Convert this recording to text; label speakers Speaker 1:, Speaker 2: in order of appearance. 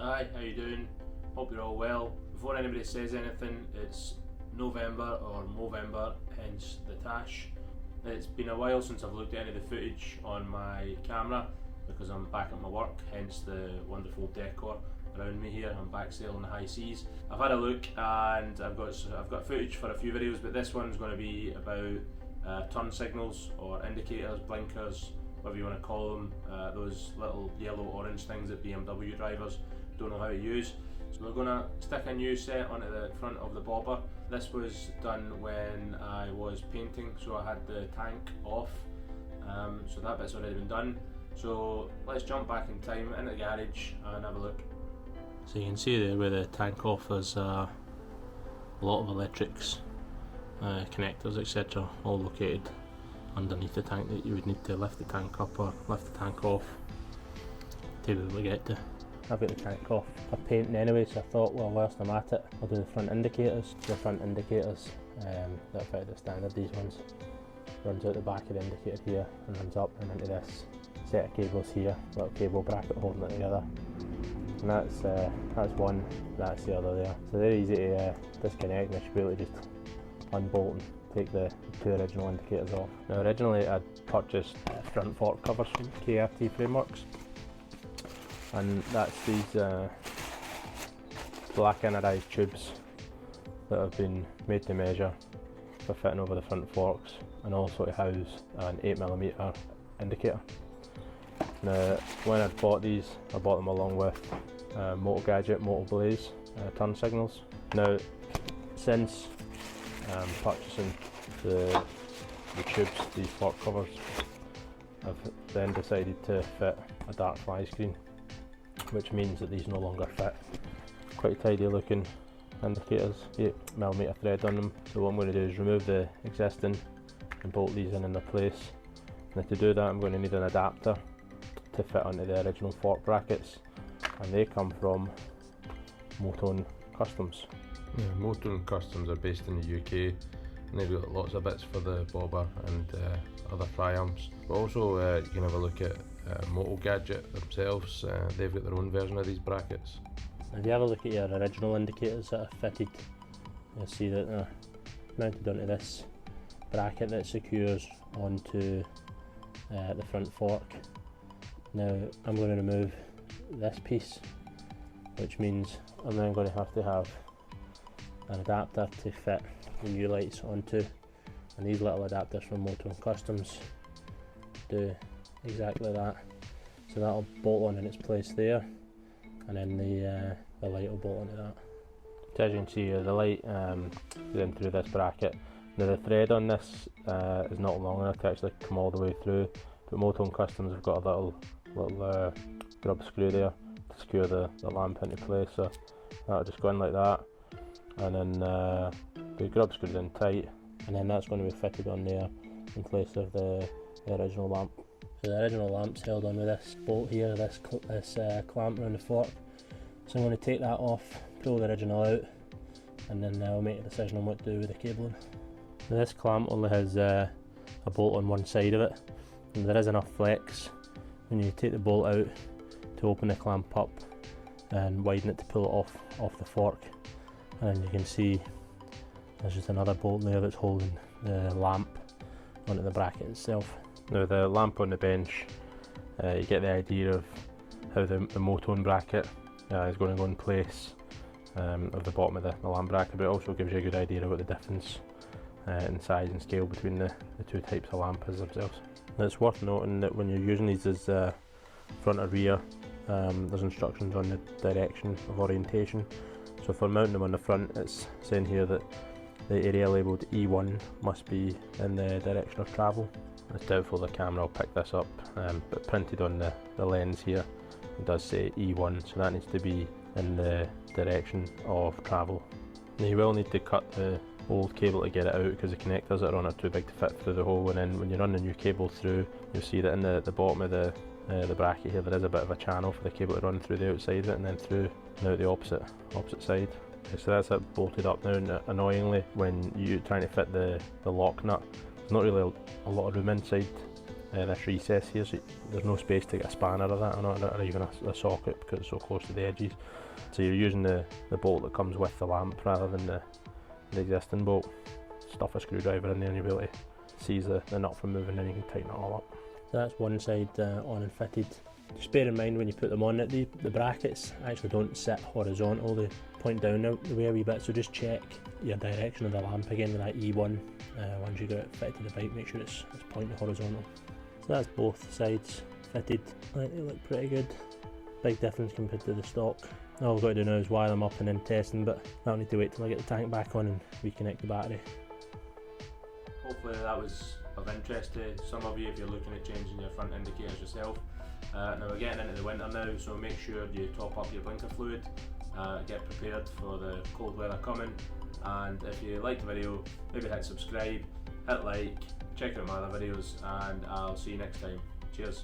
Speaker 1: Hi, how you doing? Hope you're all well. Before anybody says anything, it's November or Movember, hence the tash. It's been a while since I've looked at any of the footage on my camera because I'm back at my work, hence the wonderful decor around me here. I'm back sailing the high seas. I've had a look and I've got footage for a few videos, but this one's going to be about turn signals or indicators, blinkers, whatever you want to call them, those little yellow orange things that BMW drivers don't know how to use. So we're going to stick a new set onto the front of the bobber. This was done when I was painting, so I had the tank off, so that bit's already been done. So let's jump back in time into the garage and have a look. So you can see there where the tank off, there's a lot of electrics, connectors, etc. all located underneath the tank that you would need to lift the tank up or lift the tank off to be able to get to. I've got the tank off. I'm painting anyway, so I thought, well, whilst I'm at it, I'll do the front indicators. The front indicators that are fairly standard, these ones. Runs out the back of the indicator here and runs up and into this set of cables here, little cable bracket holding it together. And that's one, that's the other there. So they're easy to disconnect, and I should be able to just unbolt and take the two original indicators off. Now originally I'd purchased front fork covers from KRT Frameworks, and that's these black anodized tubes that have been made to measure for fitting over the front forks, and also to house an 8mm indicator. Now when I bought these, I bought them along with Motogadget Blaze turn signals. Now since purchasing the tubes, these fork covers, I've then decided to fit a dark fly screen, which means that these no longer fit. Quite tidy looking indicators, 8mm thread on them. So what I'm going to do is remove the existing and bolt these in their place. Now to do that, I'm going to need an adapter to fit onto the original fork brackets, and they come from Motogadget Customs.
Speaker 2: Yeah, Motogadget Customs are based in the UK, and they've got lots of bits for the bobber and other fry arms. But also you can have a look at Motogadget themselves. They've got their own version of these brackets.
Speaker 1: If you have a look at your original indicators that are fitted, you'll see that they're mounted onto this bracket that secures onto the front fork. Now I'm going to remove this piece, which means I'm then going to have an adapter to fit the new lights onto, and these little adapters from Motogadget Customs do exactly that. So that'll bolt on in its place there, and then the light will bolt onto that. So as you can see, the light goes in through this bracket. Now the thread on this is not long enough to actually come all the way through, but Motogadget Customs have got a little grub screw there to secure the lamp into place, so that'll just go in like that, and then the grub screws in tight, and then that's going to be fitted on there in place of the original lamp. So the original lamp's held on with this bolt here, this clamp around the fork. So I'm going to take that off, pull the original out, and then I'll make a decision on what to do with the cabling. Now this clamp only has a bolt on one side of it, and there is enough flex when you take the bolt out to open the clamp up and widen it to pull it off the fork. And you can see there's just another bolt there that's holding the lamp onto the bracket itself. Now the lamp on the bench, you get the idea of how the Motogadget bracket is going to go in place of the bottom of the lamp bracket, but it also gives you a good idea of what the difference in size and scale between the two types of lamp is themselves. Now it's worth noting that when you're using these as front or rear, there's instructions on the direction of orientation. So for mounting them on the front, it's saying here that the area labelled E1 must be in the direction of travel. It's doubtful the camera will pick this up, but printed on the lens here it does say E1, so that needs to be in the direction of travel. Now you will need to cut the old cable to get it out because the connectors that are on are too big to fit through the hole, and then when you run the new cable through, you'll see that in the bottom of the bracket here there is a bit of a channel for the cable to run through the outside of it and then through and out the opposite side. Okay, so that's it bolted up now, and annoyingly when you're trying to fit the lock nut, there's not really a lot of room inside this recess here, so there's no space to get a spanner or that or even a socket because it's so close to the edges. So you're using the bolt that comes with the lamp rather than the existing bolt. Stuff a screwdriver in there and you'll be able to seize the nut from moving, and you can tighten it all up. So that's one side on and fitted. Just bear in mind when you put them on that the brackets actually don't sit horizontal, they point down the way a wee bit, so just check your direction of the lamp again with that E1 once you get it fitted to the bike, make sure it's pointing horizontal. So that's both sides fitted. They look pretty good. Big difference compared to the stock. All we've got to do now is wire them up and then test them, but I'll need to wait till I get the tank back on and reconnect the battery. Hopefully that was of interest to some of you if you're looking at changing your front indicators yourself. Now we're getting into the winter now, so make sure you top up your blinker fluid, get prepared for the cold weather coming, and if you liked the video, maybe hit subscribe, hit like, check out my other videos, and I'll see you next time. Cheers.